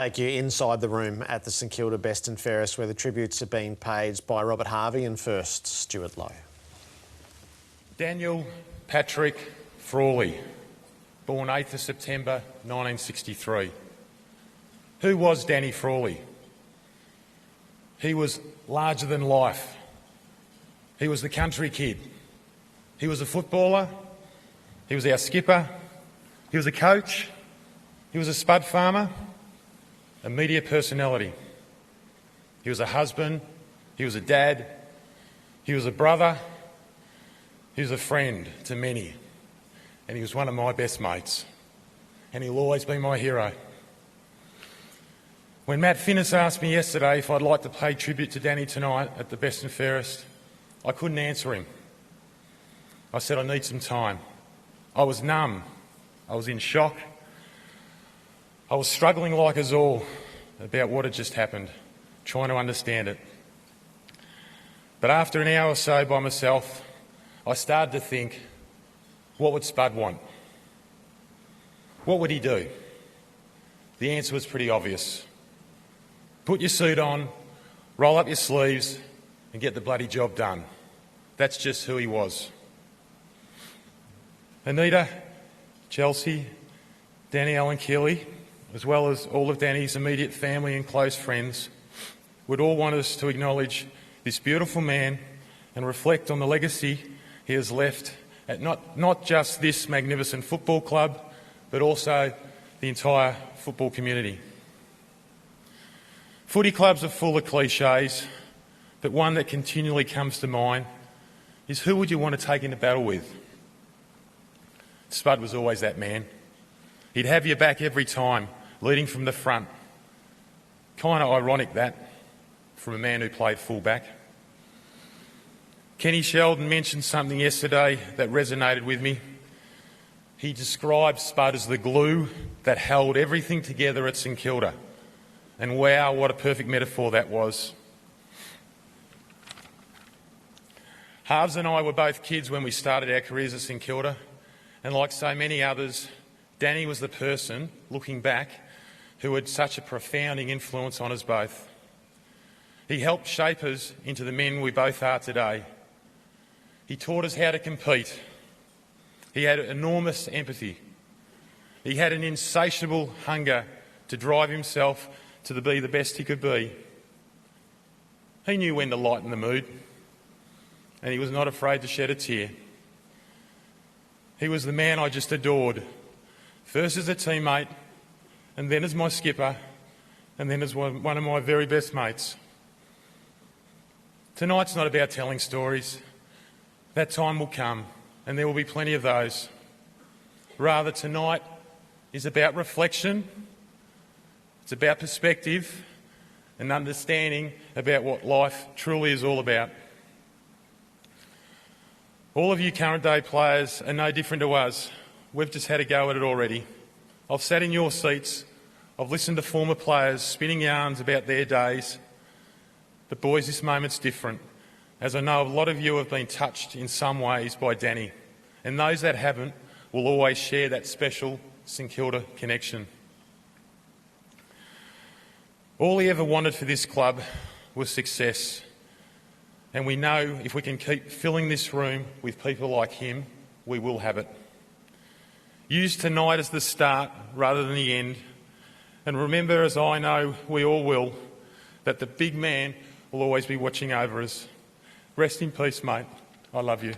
Take you inside the room at the St Kilda Best and Fairest, where the tributes are being paid by Robert Harvey and first Stewart Loewe. Daniel Patrick Frawley, born 8th of September 1963. Who was Danny Frawley? He was larger than life. He was the country kid. He was a footballer. He was our skipper. He was a coach. He was a spud farmer. A media personality. He was a husband, he was a dad, he was a brother, he was a friend to many, and he was one of my best mates, and he'll always be my hero. When Matt Finnis asked me yesterday if I'd like to pay tribute to Danny tonight at the Best and Fairest, I couldn't answer him. I said I need some time. I was numb, I was in shock. I was struggling like us all about what had just happened, trying to understand it. But after an hour or so by myself, I started to think, what would Spud want? What would he do? The answer was pretty obvious. Put your suit on, roll up your sleeves and get the bloody job done. That's just who he was. Anita, Chelsea, Danielle and Keely, as well as all of Danny's immediate family and close friends, would all want us to acknowledge this beautiful man and reflect on the legacy he has left at not just this magnificent football club, but also the entire football community. Footy clubs are full of cliches, but one that continually comes to mind is, who would you want to take into battle with? Spud was always that man. He'd have your back every time, leading from the front. Kind of ironic that, from a man who played fullback. Kenny Sheldon mentioned something yesterday that resonated with me. He described Spud as the glue that held everything together at St Kilda. And wow, what a perfect metaphor that was. Harves and I were both kids when we started our careers at St Kilda, and like so many others, Danny was the person, looking back, who had such a profounding influence on us both. He helped shape us into the men we both are today. He taught us how to compete. He had enormous empathy. He had an insatiable hunger to drive himself to be the best he could be. He knew when to lighten the mood, and he was not afraid to shed a tear. He was the man I just adored, first as a teammate, and then as my skipper, and then as one of my very best mates. Tonight's not about telling stories. That time will come, and there will be plenty of those. Rather, tonight is about reflection, it's about perspective, and understanding about what life truly is all about. All of you current day players are no different to us. We've just had a go at it already. I've sat in your seats, I've listened to former players spinning yarns about their days. But boys, this moment's different, as I know a lot of you have been touched in some ways by Danny, and those that haven't will always share that special St Kilda connection. All he ever wanted for this club was success, and we know if we can keep filling this room with people like him, we will have it. Use tonight as the start rather than the end, and remember, as I know we all will, that the big man will always be watching over us. Rest in peace, mate. I love you.